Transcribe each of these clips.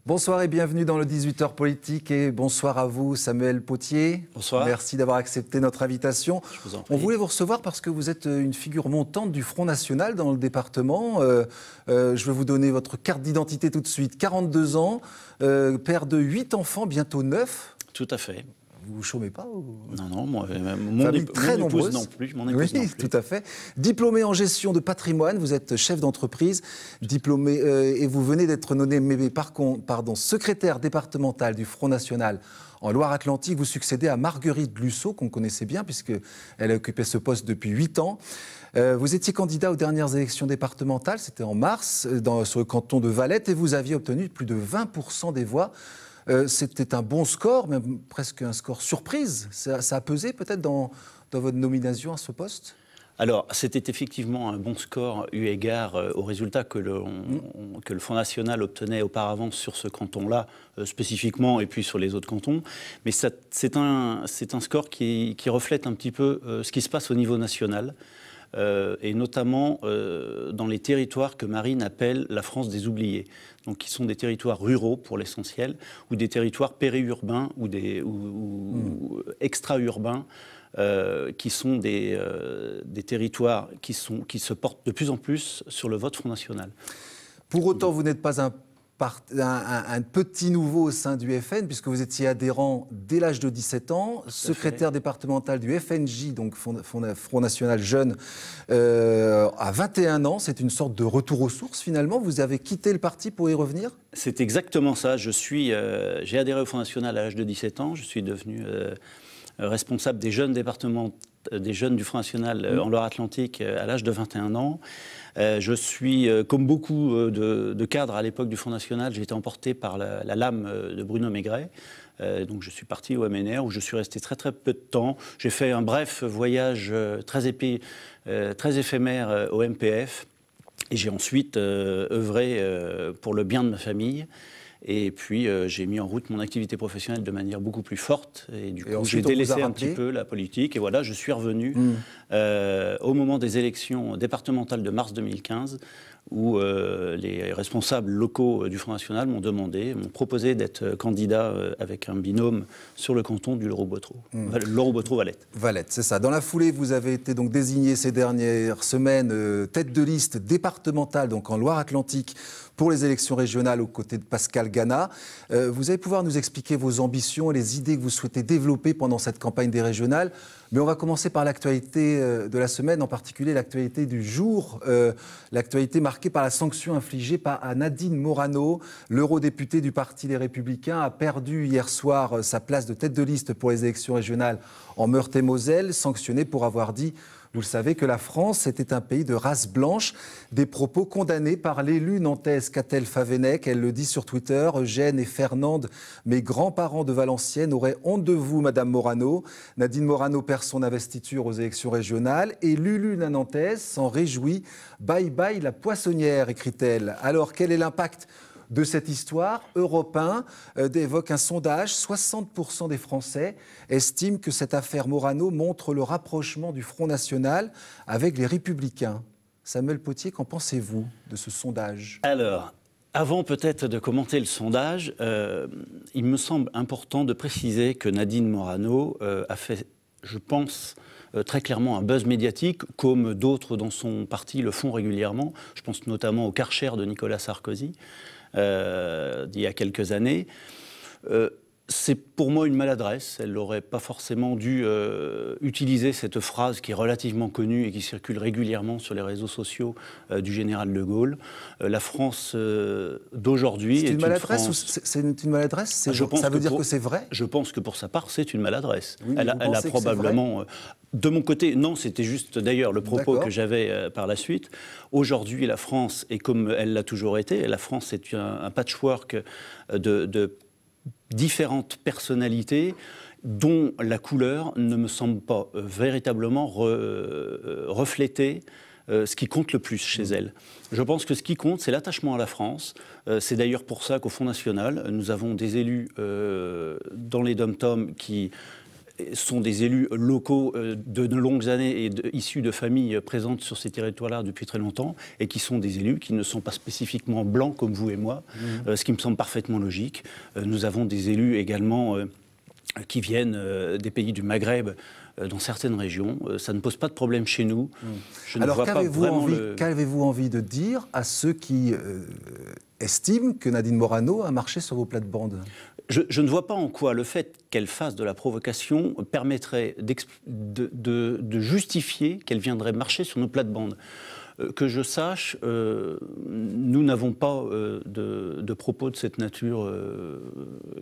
Bonsoir et bienvenue dans le 18h politique et bonsoir à vous Samuel Potier. Bonsoir. Merci d'avoir accepté notre invitation. Je vous en prie. On voulait vous recevoir parce que vous êtes une figure montante du Front National dans le département. Je vais vous donner votre carte d'identité tout de suite. 42 ans, père de 8 enfants, bientôt 9. Tout à fait. Vous ne chômez pas ou... Non, mon épouse non plus. Mon épouse oui, non plus. tout à fait. Diplômé en gestion de patrimoine, vous êtes chef d'entreprise, diplômé et vous venez d'être nommé secrétaire départemental du Front National en Loire-Atlantique. Vous succédez à Marguerite Lusseau, qu'on connaissait bien puisqu'elle a occupé ce poste depuis 8 ans. Vous étiez candidat aux dernières élections départementales, c'était en mars, sur le canton de Valette, et vous aviez obtenu plus de 20% des voix. C'était un bon score, même presque un score surprise. Ça a pesé peut-être dans votre nomination à ce poste ? Alors, c'était effectivement un bon score eu égard aux résultats que le Front National obtenait auparavant sur ce canton-là, spécifiquement, et puis sur les autres cantons. Mais c'est un score qui reflète un petit peu ce qui se passe au niveau national. Et notamment dans les territoires que Marine appelle la France des oubliés, donc qui sont des territoires ruraux pour l'essentiel, ou des territoires périurbains ou extra-urbains, qui sont des territoires qui se portent de plus en plus sur le vote Front National. Pour autant, vous n'êtes pas un petit nouveau au sein du FN, puisque vous étiez adhérent dès l'âge de 17 ans, secrétaire départemental du FNJ, donc Front National Jeune, à 21 ans. C'est une sorte de retour aux sources, finalement. Vous avez quitté le parti pour y revenir ? C'est exactement ça. J'ai adhéré au Front National à l'âge de 17 ans. Je suis devenu responsable des jeunes du Front National en Loire-Atlantique à l'âge de 21 ans. Je suis, comme beaucoup de cadres à l'époque du Front National, j'ai été emporté par la lame de Bruno Maigret. Donc je suis parti au MNR où je suis resté très très peu de temps. J'ai fait un bref voyage très éphémère au MPF. Et j'ai ensuite œuvré pour le bien de ma famille. Et puis, j'ai mis en route mon activité professionnelle de manière beaucoup plus forte. Et du coup, j'ai délaissé un petit peu la politique. Et voilà, je suis revenu au moment des élections départementales de mars 2015, où les responsables locaux du Front National m'ont proposé d'être candidat avec un binôme sur le canton du Lorot-Botero-Valette. Valette, c'est ça. Dans la foulée, vous avez été donc désigné ces dernières semaines tête de liste départementale, donc en Loire-Atlantique, pour les élections régionales aux côtés de Pascal Gana. Vous allez pouvoir nous expliquer vos ambitions et les idées que vous souhaitez développer pendant cette campagne des régionales. Mais on va commencer par l'actualité de la semaine, en particulier l'actualité du jour, l'actualité marquée par la sanction infligée à Nadine Morano. L'eurodéputée du Parti Les Républicains a perdu hier soir sa place de tête de liste pour les élections régionales en Meurthe-et-Moselle, sanctionnée pour avoir dit... Vous le savez que la France était un pays de race blanche, des propos condamnés par l'élue nantaise Catel Favennec. Elle le dit sur Twitter, Eugène et Fernande, mes grands-parents de Valenciennes, auraient honte de vous, Madame Morano. Nadine Morano perd son investiture aux élections régionales et Lulu la nantaise s'en réjouit. Bye bye la poissonnière, écrit-elle. Alors, quel est l'impact de cette histoire? Europe 1 évoque un sondage. 60% des Français estiment que cette affaire Morano montre le rapprochement du Front National avec les Républicains. Samuel Potier, qu'en pensez-vous de ce sondage? Alors, avant peut-être de commenter le sondage, il me semble important de préciser que Nadine Morano a fait, je pense, très clairement un buzz médiatique, comme d'autres dans son parti le font régulièrement. Je pense notamment au Karcher de Nicolas Sarkozy. D'il y a quelques années. C'est pour moi une maladresse. Elle n'aurait pas forcément dû utiliser cette phrase qui est relativement connue et qui circule régulièrement sur les réseaux sociaux du général de Gaulle. La France d'aujourd'hui est une maladresse France... C'est une maladresse? Ça veut dire que c'est vrai? Je pense que pour sa part, c'est une maladresse. Oui, elle a probablement... De mon côté, non, c'était juste d'ailleurs le propos que j'avais par la suite. Aujourd'hui, la France, et comme elle l'a toujours été, la France est un patchwork de différentes personnalités dont la couleur ne me semble pas véritablement refléter ce qui compte le plus chez elle. Je pense que ce qui compte, c'est l'attachement à la France. C'est d'ailleurs pour ça qu'au Front National, nous avons des élus dans les dom-toms qui sont des élus locaux de longues années et issus de familles présentes sur ces territoires-là depuis très longtemps, et qui sont des élus qui ne sont pas spécifiquement blancs comme vous et moi, ce qui me semble parfaitement logique. Nous avons des élus également qui viennent des pays du Maghreb, dans certaines régions. Ça ne pose pas de problème chez nous. Alors qu'avez-vous envie de dire à ceux qui estiment que Nadine Morano a marché sur vos plates-bandes ? Je ne vois pas en quoi le fait qu'elle fasse de la provocation permettrait de justifier qu'elle viendrait marcher sur nos plates-bandes. Que je sache, nous n'avons pas de propos de cette nature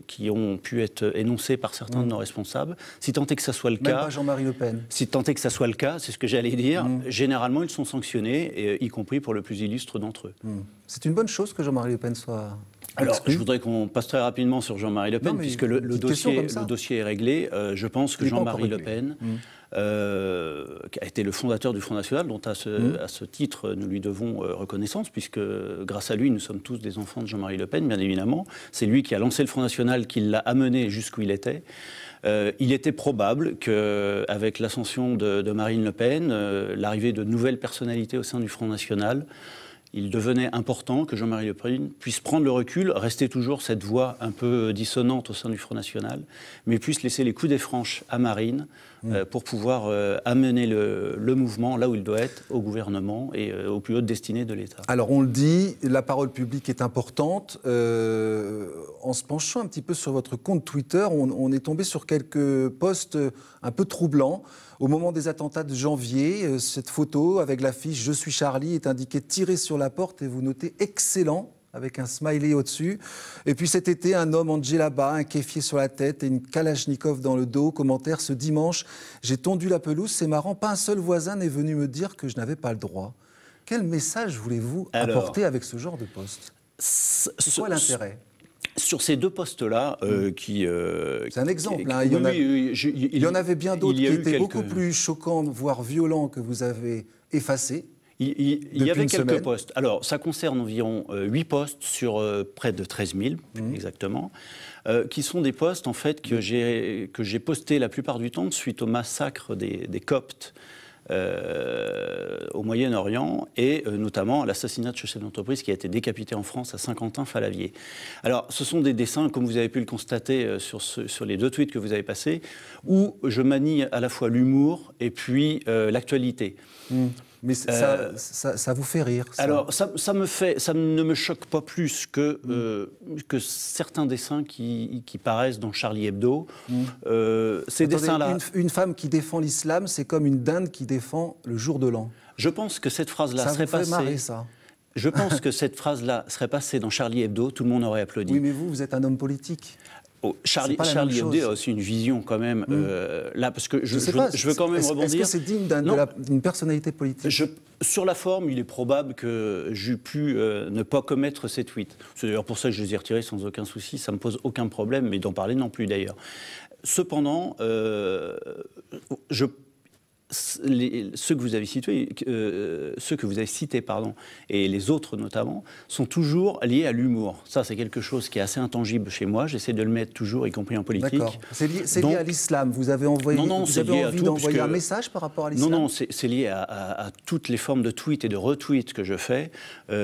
qui ont pu être énoncés par certains de nos responsables. Si tant est que ça soit le cas... Même pas Jean-Marie Le Pen. Si tant est que ça soit le cas, c'est ce que j'allais dire, généralement ils sont sanctionnés, y compris pour le plus illustre d'entre eux. C'est une bonne chose que Jean-Marie Le Pen soit... Alors, je voudrais qu'on passe très rapidement sur Jean-Marie Le Pen, puisque le dossier est réglé. Je pense que Jean-Marie Le Pen qui a été le fondateur du Front National, dont à ce titre nous lui devons reconnaissance, puisque grâce à lui nous sommes tous des enfants de Jean-Marie Le Pen, bien évidemment. C'est lui qui a lancé le Front National, qui l'a amené jusqu'où il était. Il était probable qu'avec l'ascension de Marine Le Pen, l'arrivée de nouvelles personnalités au sein du Front National, il devenait important que Jean-Marie Le Pen puisse prendre le recul, rester toujours cette voix un peu dissonante au sein du Front National, mais puisse laisser les coups des franches à Marine pour pouvoir amener le mouvement là où il doit être, au gouvernement et aux plus hautes destinées de l'État. Alors on le dit, la parole publique est importante. En se penchant un petit peu sur votre compte Twitter, on est tombé sur quelques posts un peu troublants. Au moment des attentats de janvier, cette photo avec l'affiche « Je suis Charlie » est indiquée tirée sur la porte et vous notez « Excellent » avec un smiley au-dessus. Et puis cet été, un homme en djellaba, un kéfier sur la tête et une kalachnikov dans le dos. Commentaire: ce dimanche, j'ai tondu la pelouse, c'est marrant, pas un seul voisin n'est venu me dire que je n'avais pas le droit. Quel message voulez-vous apporter avec ce genre de poste ? C'est quoi l'intérêt ? Sur ces deux postes-là, c'est un exemple. Il y en avait bien d'autres qui étaient beaucoup plus choquants, voire violents, que vous avez effacés. Il y avait quelques postes. Alors, ça concerne environ 8 postes sur près de 13 000, exactement, qui sont des postes, en fait, que j'ai postés la plupart du temps suite au massacre des Coptes au Moyen-Orient et notamment à l'assassinat de ce chef d'entreprise qui a été décapité en France à Saint-Quentin-Fallavier. Alors, ce sont des dessins, comme vous avez pu le constater sur les 2 tweets que vous avez passés, où je manie à la fois l'humour et puis l'actualité. Mais ça vous fait rire, ça. Alors, ça ne me choque pas plus que certains dessins qui paraissent dans Charlie Hebdo. Ces dessins-là... Une femme qui défend l'islam, c'est comme une dinde qui défend le jour de l'an. Je pense que cette phrase-là serait passée... Ça vous fait marrer, ça. Je pense que cette phrase-là serait passée dans Charlie Hebdo, tout le monde aurait applaudi. Oui, mais vous êtes un homme politique. Charlie Hebdo a aussi une vision quand même, là, parce que je veux quand même rebondir. Est-ce que c'est digne d'une personnalité politique ? Sur la forme, il est probable que j'eue pu ne pas commettre ces tweets. C'est d'ailleurs pour ça que je les ai retirés sans aucun souci, ça ne me pose aucun problème, mais d'en parler non plus d'ailleurs. Cependant, ceux que vous avez cités, et les autres notamment, sont toujours liés à l'humour. Ça, c'est quelque chose qui est assez intangible chez moi. J'essaie de le mettre toujours, y compris en politique. D'accord. C'est lié à l'islam. Vous avez envie d'envoyer un message par rapport à l'islam ? Non, c'est lié à toutes les formes de tweets et de retweets que je fais,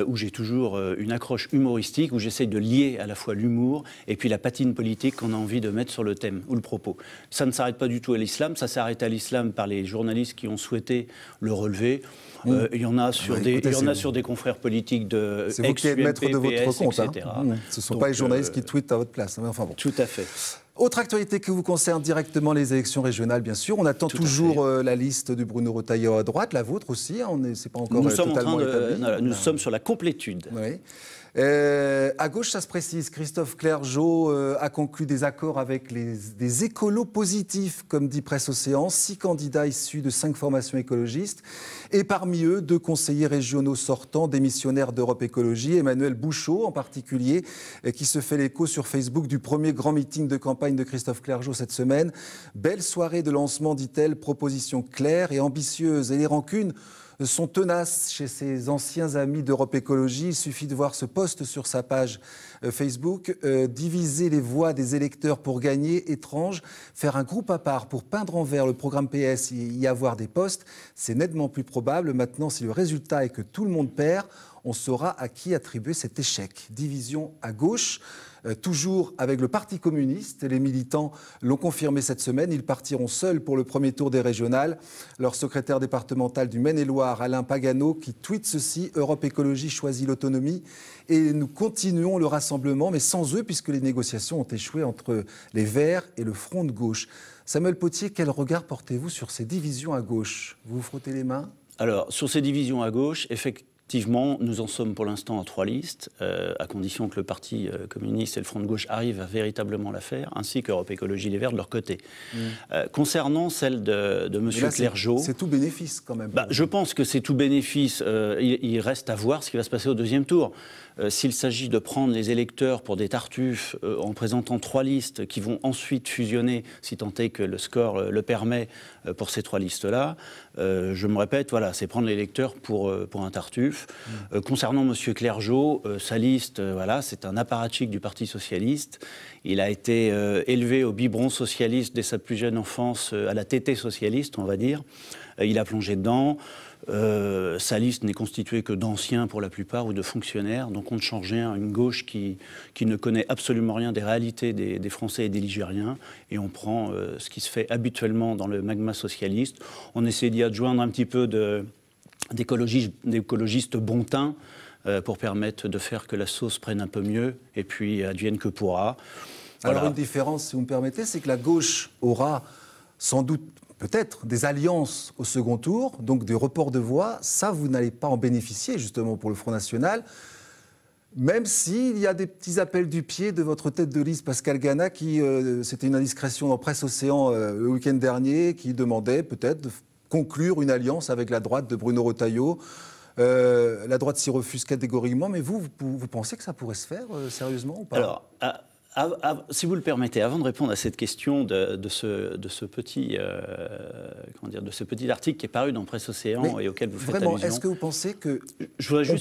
où j'ai toujours une accroche humoristique, où j'essaie de lier à la fois l'humour et puis la patine politique qu'on a envie de mettre sur le thème ou le propos. Ça ne s'arrête pas du tout à l'islam. Ça s'arrête à l'islam par les journalistes qui ont souhaité le relever. Il y en a sur des confrères politiques de c'est vous qui êtes maître de votre compte, etc. Ce ne sont pas les journalistes qui tweetent à votre place. Enfin bon. Tout à fait. Autre actualité qui vous concerne directement, les élections régionales, bien sûr. On attend toujours la liste du Bruno Retailleau à droite, la vôtre aussi. C'est pas encore totalement établi. Nous sommes sur la complétude. Oui. À gauche, ça se précise, Christophe Clergeau a conclu des accords avec des écolos positifs, comme dit Presse Océan, 6 candidats issus de 5 formations écologistes, et parmi eux, 2 conseillers régionaux sortants, démissionnaires d'Europe Écologie, Emmanuel Bouchot en particulier, qui se fait l'écho sur Facebook du premier grand meeting de campagne de Christophe Clergeau cette semaine. Belle soirée de lancement, dit-elle, proposition claire et ambitieuse, et les rancunes sont tenaces chez ses anciens amis d'Europe Écologie. Il suffit de voir ce post sur sa page Facebook. Diviser les voix des électeurs pour gagner, étrange. Faire un groupe à part pour peindre en vert le programme PS et y avoir des postes, c'est nettement plus probable. Maintenant, si le résultat est que tout le monde perd, on saura à qui attribuer cet échec. Division à gauche. Toujours avec le Parti communiste. Les militants l'ont confirmé cette semaine. Ils partiront seuls pour le premier tour des régionales. Leur secrétaire départemental du Maine-et-Loire, Alain Pagano, qui tweet ceci: Europe Écologie choisit l'autonomie et nous continuons le rassemblement, mais sans eux, puisque les négociations ont échoué entre les Verts et le Front de gauche. Samuel Potier, quel regard portez-vous sur ces divisions à gauche? Vous vous frottez les mains? Alors, sur ces divisions à gauche, effectivement, nous en sommes pour l'instant à 3 listes, à condition que le Parti communiste et le Front de gauche arrivent à véritablement la faire, ainsi qu'Europe Écologie Les Verts de leur côté. Concernant celle de M. Clergeau... C'est tout bénéfice quand même. Je pense que c'est tout bénéfice. Il reste à voir ce qui va se passer au deuxième tour. S'il s'agit de prendre les électeurs pour des tartuffes en présentant 3 listes qui vont ensuite fusionner, si tant est que le score le permet pour ces 3 listes-là, je me répète, voilà, c'est prendre l'électeur pour un tartuffe. Concernant M. Clergeau, sa liste, voilà, c'est un apparatchik du Parti socialiste. Il a été élevé au biberon socialiste dès sa plus jeune enfance, à la tétée socialiste, on va dire. Il a plongé dedans. Sa liste n'est constituée que d'anciens pour la plupart ou de fonctionnaires, donc on ne change rien à une gauche qui ne connaît absolument rien des réalités des Français et des Ligériens, et on prend ce qui se fait habituellement dans le magma socialiste. On essaie d'y adjoindre un petit peu d'écologistes bon teint pour permettre de faire que la sauce prenne un peu mieux, et puis advienne que pourra. Voilà. Alors une différence, si vous me permettez, c'est que la gauche aura sans doute peut-être des alliances au second tour, donc des reports de voix. Ça, vous n'allez pas en bénéficier, justement, pour le Front National, même s'il y a des petits appels du pied de votre tête de liste, Pascal Gana, qui, c'était une indiscrétion dans Presse Océan le week-end dernier, qui demandait peut-être de conclure une alliance avec la droite de Bruno Retailleau. La droite s'y refuse catégoriquement, mais vous pensez que ça pourrait se faire, sérieusement, ou pas? Alors, si vous le permettez, avant de répondre à cette question de ce petit article qui est paru dans Presse Océan et auquel vous faites allusion... Est-ce que vous pensez qu'on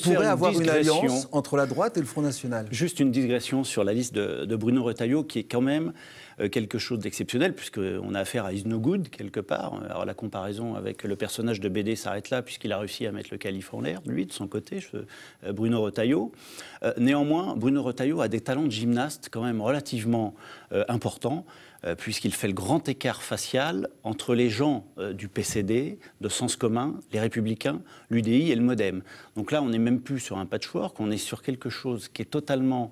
pourrait avoir une alliance entre la droite et le Front National? Juste une digression sur la liste de Bruno Retailleau, qui est quand même quelque chose d'exceptionnel, puisqu'on a affaire à Is No Good, quelque part. Alors la comparaison avec le personnage de BD s'arrête là, puisqu'il a réussi à mettre le calife en l'air, lui, de son côté, Bruno Retailleau. Néanmoins, Bruno Retailleau a des talents de gymnaste quand même relativement importants, puisqu'il fait le grand écart facial entre les gens du PCD, de Sens commun, les Républicains, l'UDI et le MoDem. Donc là, on n'est même plus sur un patchwork, on est sur quelque chose qui est totalement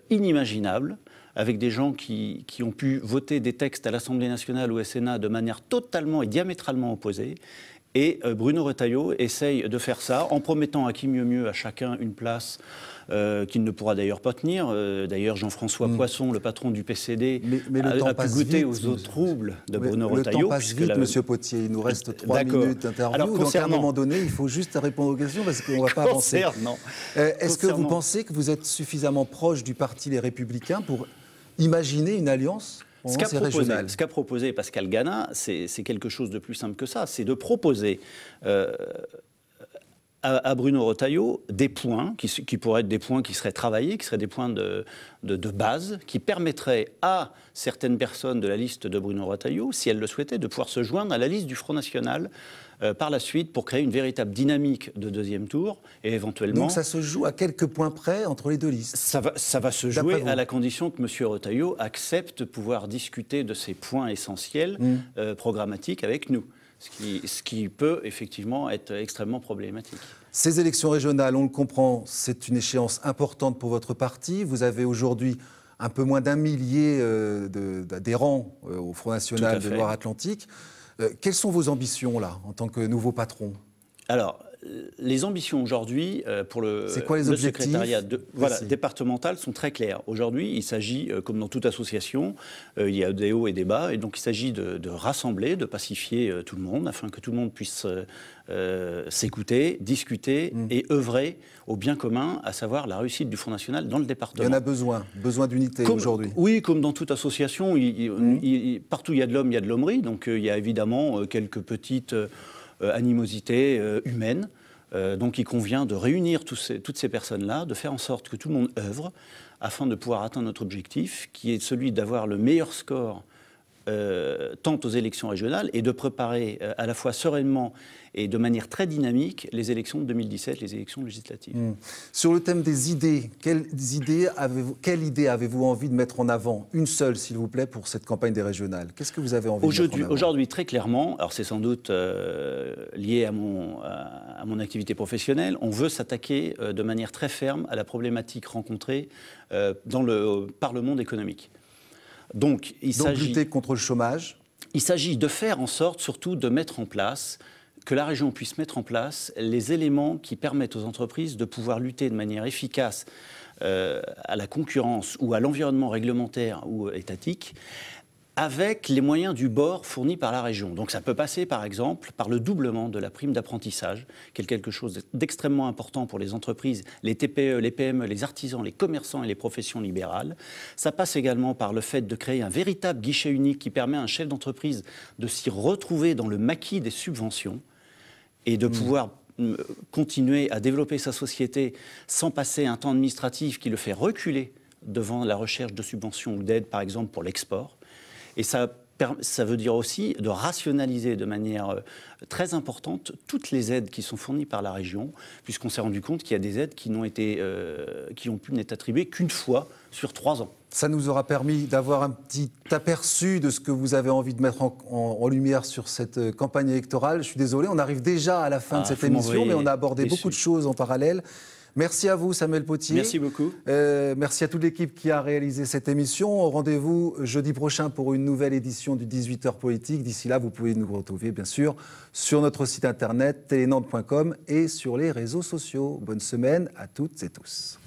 inimaginable, avec des gens qui ont pu voter des textes à l'Assemblée nationale ou au Sénat de manière totalement et diamétralement opposée. Et Bruno Retailleau essaye de faire ça en promettant à qui mieux à chacun une place qu'il ne pourra d'ailleurs pas tenir. D'ailleurs, Jean-François Poisson, le patron du PCD, a pu goûter aux eaux troubles de Bruno Retailleau. Le temps passe vite, Monsieur Potier. Il nous reste 3 minutes d'interview. Alors, donc à un moment donné, il faut juste répondre aux questions parce qu'on ne va pas avancer. Est-ce que vous pensez que vous êtes suffisamment proche du parti Les Républicains pour imaginer une alliance? Ce qu'a proposé Pascal Gana, c'est quelque chose de plus simple que ça. C'est de proposer à Bruno Retailleau des points qui pourraient être des points qui seraient travaillés, qui seraient des points de base, qui permettraient à certaines personnes de la liste de Bruno Retailleau, si elles le souhaitaient, de pouvoir se joindre à la liste du Front National par la suite pour créer une véritable dynamique de deuxième tour et éventuellement... Donc ça se joue à quelques points près entre les deux listes? Ça va se jouer à la condition que M. Retailleau accepte de pouvoir discuter de ces points essentiels programmatiques avec nous. Ce qui peut effectivement être extrêmement problématique. Ces élections régionales, on le comprend, c'est une échéance importante pour votre parti. Vous avez aujourd'hui un peu moins d'1 millier d'adhérents au Front National de Loire-Atlantique. Quelles sont vos ambitions, là, en tant que nouveau patron? Alors, les ambitions aujourd'hui pour le secrétariat départemental sont très claires. Aujourd'hui, il s'agit, comme dans toute association, il y a des hauts et des bas, et donc il s'agit de rassembler, de pacifier tout le monde, afin que tout le monde puisse s'écouter, discuter et œuvrer au bien commun, à savoir la réussite du Front National dans le département. Il y en a besoin d'unité aujourd'hui. Oui, comme dans toute association, partout il y a de l'homme, il y a de l'hommerie, donc il y a évidemment quelques petites animosité humaine. Donc il convient de réunir toutes ces personnes-là, de faire en sorte que tout le monde œuvre afin de pouvoir atteindre notre objectif, qui est celui d'avoir le meilleur score tant aux élections régionales et de préparer à la fois sereinement et de manière très dynamique les élections de 2017, les élections législatives. Sur le thème des idées, quelle idée avez-vous envie de mettre en avant? Une seule, s'il vous plaît, pour cette campagne des régionales. Qu'est-ce que vous avez envie de mettre en avant? Aujourd'hui, très clairement, alors c'est sans doute lié à mon activité professionnelle, on veut s'attaquer de manière très ferme à la problématique rencontrée par le monde économique. Donc lutter contre le chômage. Il s'agit de faire en sorte, surtout, de mettre en place, que la région puisse mettre en place les éléments qui permettent aux entreprises de pouvoir lutter de manière efficace à la concurrence ou à l'environnement réglementaire ou étatique, avec les moyens du bord fournis par la région. Donc ça peut passer par exemple par le doublement de la prime d'apprentissage, qui est quelque chose d'extrêmement important pour les entreprises, les TPE, les PME, les artisans, les commerçants et les professions libérales. Ça passe également par le fait de créer un véritable guichet unique qui permet à un chef d'entreprise de s'y retrouver dans le maquis des subventions et de pouvoir continuer à développer sa société sans passer un temps administratif qui le fait reculer devant la recherche de subventions ou d'aides, par exemple pour l'export. Et ça veut dire aussi de rationaliser de manière très importante toutes les aides qui sont fournies par la région, puisqu'on s'est rendu compte qu'il y a des aides qui n'ont pu n'être attribuées qu'une fois sur 3 ans. Ça nous aura permis d'avoir un petit aperçu de ce que vous avez envie de mettre en lumière sur cette campagne électorale. Je suis désolé, on arrive déjà à la fin de cette émission, mais on a abordé beaucoup de choses en parallèle. Merci à vous, Samuel Potier. Merci beaucoup. Merci à toute l'équipe qui a réalisé cette émission. Rendez-vous jeudi prochain pour une nouvelle édition du 18h Politique. D'ici là, vous pouvez nous retrouver, bien sûr, sur notre site internet telenantes.com et sur les réseaux sociaux. Bonne semaine à toutes et tous.